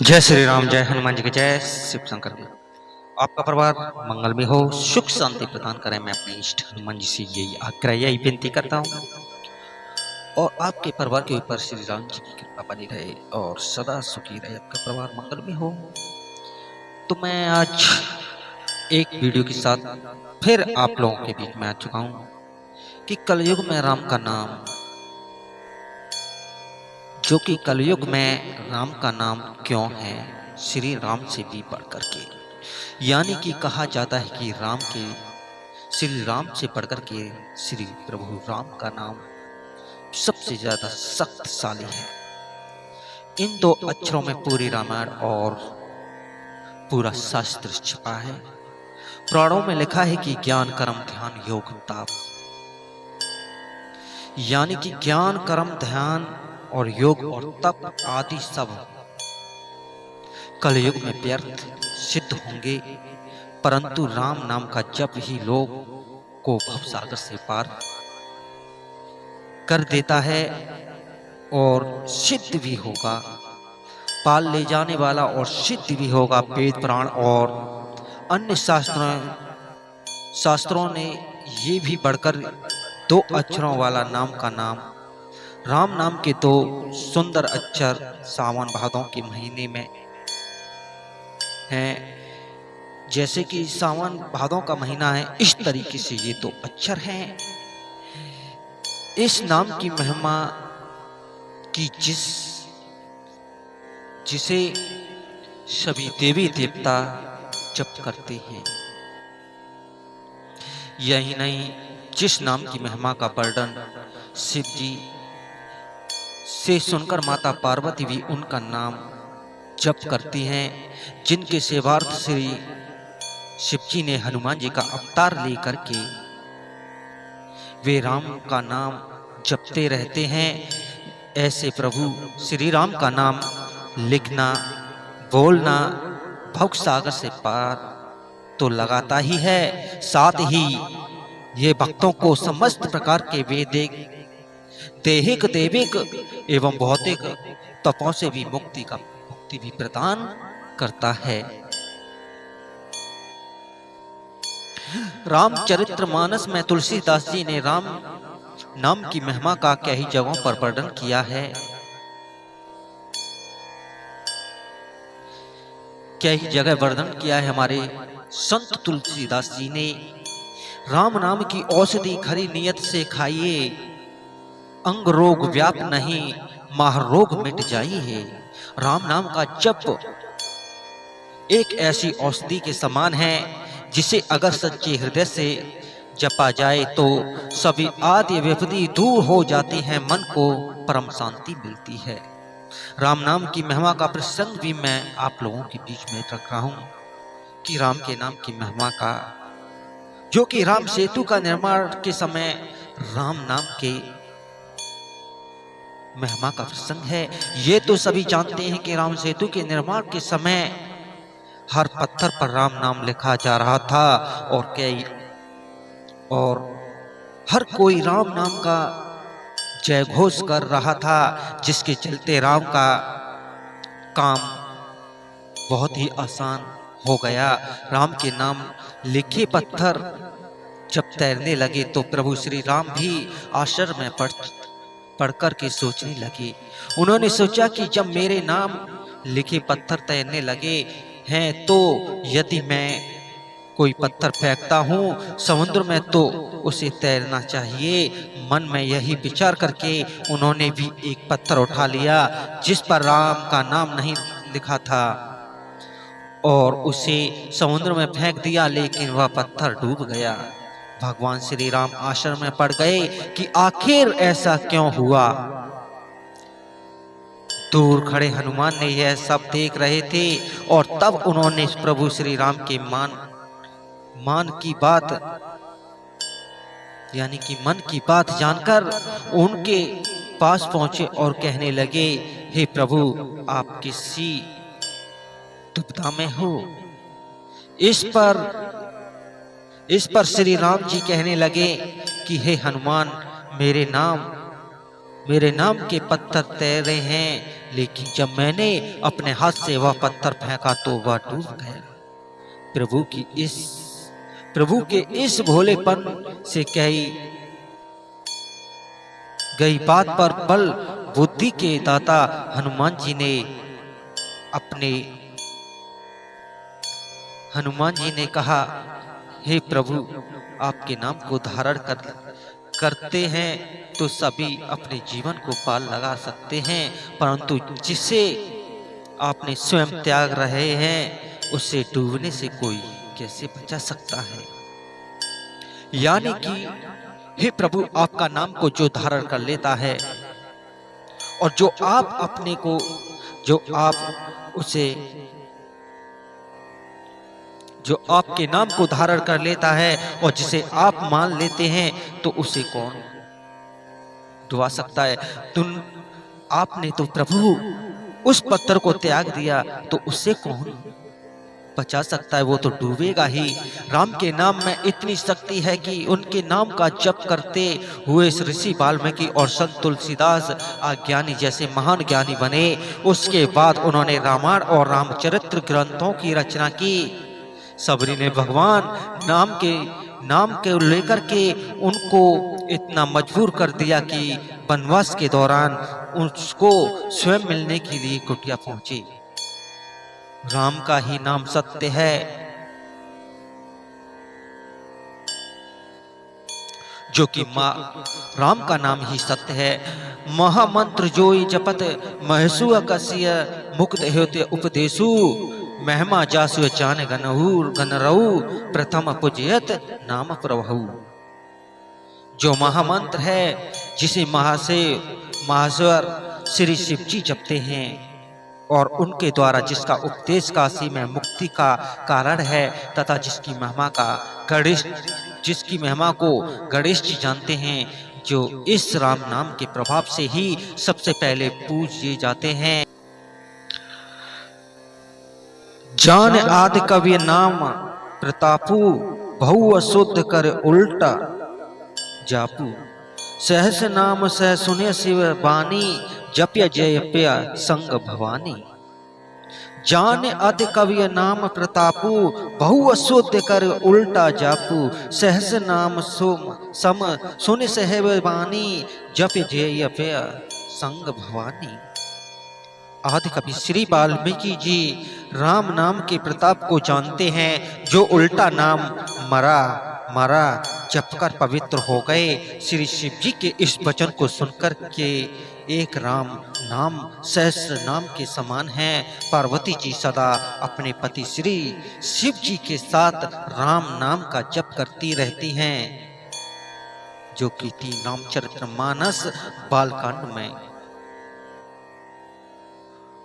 जय श्री राम, जय हनुमान जी की जय। शिव शंकर जी, आपका परिवार मंगल में हो, सुख शांति प्रदान करें। मैं अपने इष्ट हनुमान जी से यही आग्रह, यही विनती करता हूँ और आपके परिवार के ऊपर श्री राम जी की कृपा बनी रहे और सदा सुखी रहे, आपका परिवार मंगल में हो। तो मैं आज एक वीडियो के साथ फिर आप लोगों के बीच में आ चुका हूँ कि कलयुग में राम का नाम, जो कि कलयुग में राम का नाम क्यों है श्री राम से भी बढ़कर के, यानी कि कहा जाता है कि राम के, श्री राम से बढ़कर के श्री प्रभु राम का नाम सबसे ज्यादा शक्तिशाली है। इन दो अक्षरों में पूरी रामायण और पूरा शास्त्र छिपा है। पुराणों में लिखा है कि ज्ञान कर्म ध्यान योग ताप, यानी कि ज्ञान कर्म ध्यान और योग और तप आदि सब कलयुग में व्यर्थ सिद्ध होंगे, परंतु राम नाम का जप ही लोग को भवसागर से पार कर देता है और सिद्ध भी होगा, पाल ले जाने वाला और सिद्ध भी होगा। वेद पुराण और अन्य शास्त्रों ने ये भी बढ़कर दो अक्षरों वाला नाम का नाम, राम नाम के दो सुंदर अक्षर सावन भादों के महीने में हैं। जैसे कि सावन भादों का महीना है, इस तरीके से ये दो अक्षर हैं। इस नाम की महिमा की जिसे सभी देवी देवता जप करते हैं। यही नहीं, जिस नाम की महिमा का वर्णन शिव जी से सुनकर माता पार्वती भी उनका नाम जप करती हैं, जिनके सेवार्थ श्री शिव जी ने हनुमान जी का अवतार लेकर के वे राम का नाम जपते रहते हैं। ऐसे प्रभु श्री राम का नाम लिखना बोलना भवसागर से पार तो लगाता ही है, साथ ही ये भक्तों को समस्त प्रकार के वैदिक दैहिक दैविक एवं भौतिक तपों से भी मुक्ति भी प्रदान करता है। रामचरित्र मानस में तुलसीदास जी ने राम नाम की महिमा का कई जगहों पर वर्णन किया है। कई जगह वर्णन किया है हमारे संत तुलसीदास जी ने। राम नाम की औषधि खरी नियत से खाइए, अंग रोग व्याप नहीं माह रोग मिट जाइए। राम नाम का जप एक ऐसी औषधि के समान है जिसे अगर सच्चे हृदय से जपा जाए तो सभी आदि विपत्ति दूर हो जाती है, मन को परम शांति मिलती है। राम नाम की महिमा का प्रसंग भी मैं आप लोगों के बीच में रख रहा हूं कि राम के नाम की महिमा का, जो कि राम सेतु का निर्माण के समय राम नाम के महिमा का प्रसंग है। ये तो सभी जानते हैं कि राम सेतु के निर्माण के समय हर पत्थर पर राम नाम लिखा जा रहा था और हर कोई राम नाम का जय घोष कर रहा था, जिसके चलते राम का काम बहुत ही आसान हो गया। राम के नाम लिखे पत्थर जब तैरने लगे तो प्रभु श्री राम भी आश्चर्य में पढ़ कर के सोचने लगे। उन्होंने सोचा कि जब मेरे नाम लिखे पत्थर तैरने लगे हैं तो यदि मैं कोई पत्थर फेंकता हूँ समुद्र में तो उसे तैरना चाहिए। मन में यही विचार करके उन्होंने भी एक पत्थर उठा लिया जिस पर राम का नाम नहीं लिखा था और उसे समुद्र में फेंक दिया, लेकिन वह पत्थर डूब गया। भगवान श्री राम आश्चर्य में पड़ गए कि आखिर ऐसा क्यों हुआ। दूर खड़े हनुमान ने यह सब देख रहे थे और तब उन्होंने प्रभु श्री राम के मान की बात यानी कि मन की बात जानकर उनके पास पहुंचे और कहने लगे, हे प्रभु आप किसी दुविधा में हो। इस पर श्री राम जी कहने लगे कि हे हनुमान, मेरे नाम के पत्थर तैर रहे हैं, लेकिन जब मैंने अपने हाथ से वह पत्थर फेंका तो वह डूब गया। प्रभु के इस भोलेपन से कही गई बात पर बल बुद्धि के दाता हनुमान जी ने कहा, हे प्रभु, आपके नाम को धारण करते हैं तो सभी अपने जीवन को पार लगा सकते हैं, परंतु जिसे आपने स्वयं त्याग रहे हैं उसे डूबने से कोई कैसे बचा सकता है। यानी कि हे प्रभु, आपका नाम को जो धारण कर लेता है और जो आपके नाम को धारण कर लेता है और जिसे आप मान लेते हैं तो उसे कौन डुबा सकता है। आपने तो प्रभु उस पत्थर को त्याग दिया तो उससे कौन बचा सकता है, वो तो डूबेगा ही। राम के नाम में इतनी शक्ति है कि उनके नाम का जप करते हुए ऋषि वाल्मीकि और संत तुलसीदास अज्ञानी जैसे महान ज्ञानी बने। उसके बाद उन्होंने रामायण और रामचरित्र ग्रंथों की रचना की। सबरी ने भगवान नाम के लेकर के उनको इतना मजबूर कर दिया कि वनवास के दौरान उसको स्वयं मिलने के लिए कुटिया पहुंचे। राम का ही नाम सत्य है, जो कि राम का नाम ही सत्य है। महामंत्र जोई जपत महसु कस्य मुक्त होते उपदेशु महिमा जासु चान गनरऊ प्रथम पूजयत नाम प्रभु। जो महामंत्र है जिसे महाश्वर श्री शिव जी जपते हैं और उनके द्वारा जिसका उपदेश काशी में मुक्ति का कारण है तथा जिसकी महिमा को गणेश जी जानते हैं, जो इस राम नाम के प्रभाव से ही सबसे पहले पूजे जाते हैं। जान आदि कवि नाम प्रतापु बहु शुद्ध कर उल्टा जापू। सहस नाम सह सुने शिव बानी जप्य जयप्य संग भवानी। जान अति कवि नाम प्रतापु बहु शुद्ध कर उल्टा जापू। सहस नाम सम सुन सहब बानी जप्य जयप्य संग भवानी। आदि कवि श्री वाल्मीकि जी राम नाम के प्रताप को जानते हैं, जो उल्टा नाम मरा जपकर पवित्र हो गए। श्री शिव जी के इस वचन को सुनकर के एक राम नाम सहस्र नाम के समान है। पार्वती जी सदा अपने पति श्री शिव जी के साथ राम नाम का जप करती रहती हैं, जो कि रामचरितमानस बालकांड में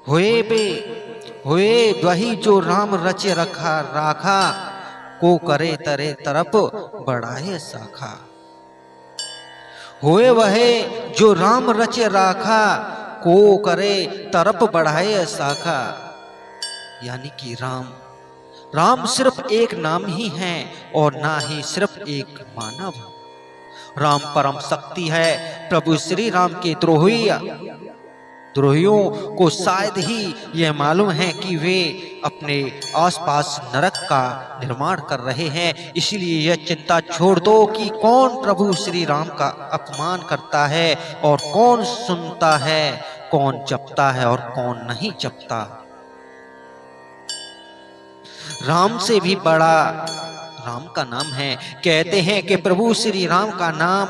हुए वही जो राम रचे राखा को करे तरे तरफ बढ़ाए शाखा। होए वहे जो राम रचे राखा को करे तरफ बढ़ाए शाखा। यानी कि राम सिर्फ एक नाम ही है और ना ही सिर्फ एक मानव। राम परम शक्ति है। प्रभु श्री राम के द्रोहियों को शायद ही यह मालूम है कि वे अपने आसपास नरक का निर्माण कर रहे हैं। इसलिए यह चिंता छोड़ दो कि कौन प्रभु श्री राम का अपमान करता है और कौन सुनता है, कौन जपता है और कौन नहीं जपता। राम से भी बड़ा राम का नाम है। कहते हैं कि प्रभु श्री राम का नाम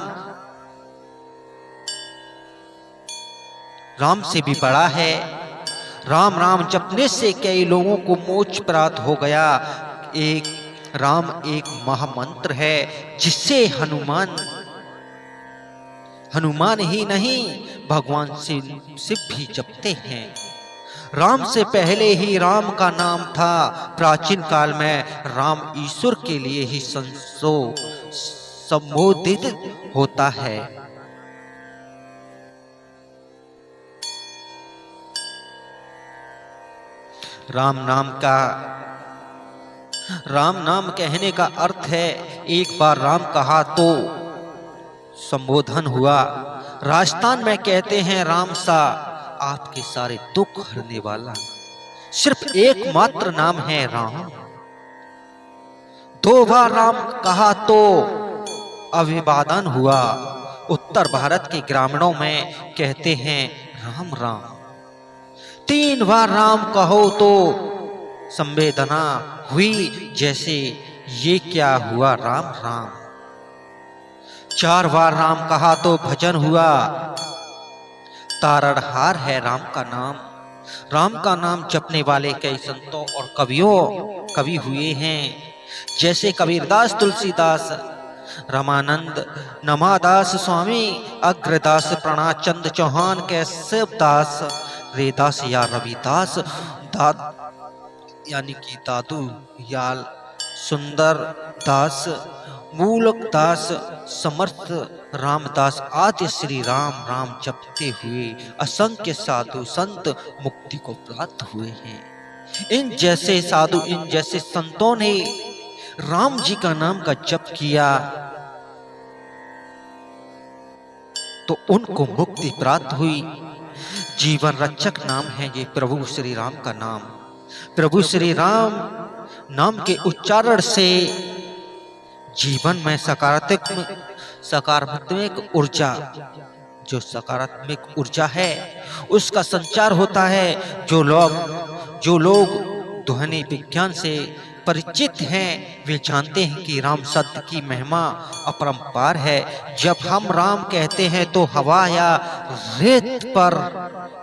राम से भी बड़ा है। राम जपने से कई लोगों को मोक्ष प्राप्त हो गया। राम एक महामंत्र है जिससे हनुमान ही नहीं भगवान शिव भी जपते हैं। राम से पहले ही राम का नाम था। प्राचीन काल में राम ईश्वर के लिए ही संबोधित होता है। राम नाम कहने का अर्थ है एक बार राम कहा तो संबोधन हुआ। राजस्थान में कहते हैं राम सा आपके सारे दुख हरने वाला सिर्फ एकमात्र नाम है राम। दो बार राम कहा तो अभिवादन हुआ। उत्तर भारत के ग्रामीणों में कहते हैं राम राम। तीन बार राम कहो तो संवेदना हुई, जैसे ये क्या हुआ राम राम। चार बार राम कहा तो भजन हुआ। तारणहार है राम का नाम। राम का नाम जपने वाले कई संतों और कवि हुए हैं, जैसे कबीरदास, तुलसीदास, रामानंद, नमादास, स्वामी अग्रदास, प्रणाचंद चौहान, कैशवदास, रेदास या रविदास, यानी कि दादू याल, सुंदर दास, मूलक दास, समर्थ रामदास आदि श्री राम राम जपते हुए असंख्य साधु संत मुक्ति को प्राप्त हुए हैं। इन जैसे साधु, इन जैसे संतों ने राम जी का नाम का जप किया तो उनको मुक्ति प्राप्त हुई। जीवन रक्षक नाम है ये प्रभु श्री राम का नाम। प्रभु श्री राम नाम के उच्चारण से जीवन में सकारात्मक ऊर्जा, जो सकारात्मक ऊर्जा है उसका संचार होता है। जो लोग ध्वनि विज्ञान से परिचित हैं वे जानते हैं कि राम शब्द की महिमा अपरंपार है। जब हम राम कहते हैं तो हवा या रेत पर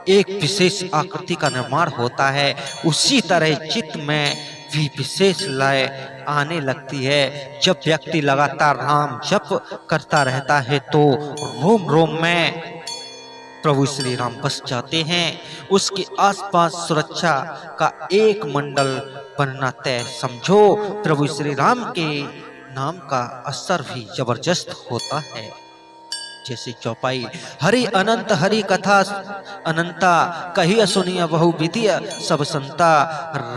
एक विशेष आकृति का निर्माण होता है। उसी तरह चित्त में भी विशेष लय आने लगती है। जब व्यक्ति लगातार राम जप करता रहता है तो रोम रोम में प्रभु श्री राम बस जाते हैं। उसके आसपास सुरक्षा का एक मंडल बनना तय समझो। प्रभु श्री राम के नाम का असर भी जबरदस्त होता है। जैसे चौपाई, हरि अनंत हरि कथा अनंता, कहिया सुनिया बहु विधिया सब संता।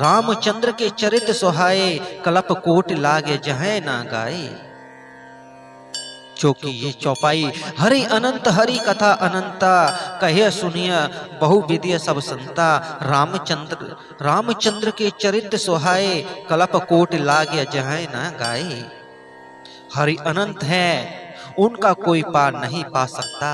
रामचंद्र के चरित सुहाए, कलप कोट लागे जहाँ ना गाए। जो कि ये चौपाई, हरि अनंत हरि कथा अनंता, कहिया सुनिया बहु विधिया सब संता। रामचंद्र के चरित सुहाए, कलप कोट लागे जहाँ ना गाए। हरि अनंत है, उनका कोई पार नहीं पा सकता,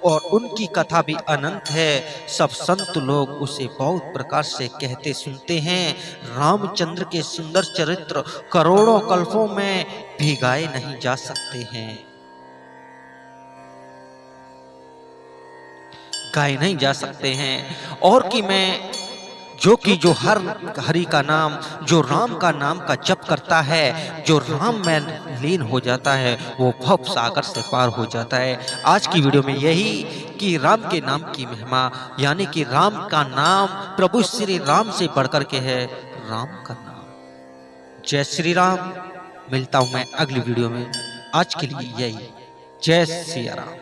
और उनकी कथा भी अनंत है। सब संत लोग उसे बहुत प्रकार से कहते सुनते हैं। रामचंद्र के सुंदर चरित्र करोड़ों कल्पों में भी गाए नहीं जा सकते हैं, गाए नहीं जा सकते हैं। और कि मैं जो हर हरि का नाम, जो राम का नाम का जप करता है, जो राम में लीन हो जाता है, वो भव सागर से पार हो जाता है। आज की वीडियो में यही कि राम के नाम की महिमा, यानी कि राम का नाम प्रभु श्री राम से बढ़कर के है राम का नाम। जय श्री राम। मिलता हूं मैं अगली वीडियो में। आज के लिए यही। जय श्री राम।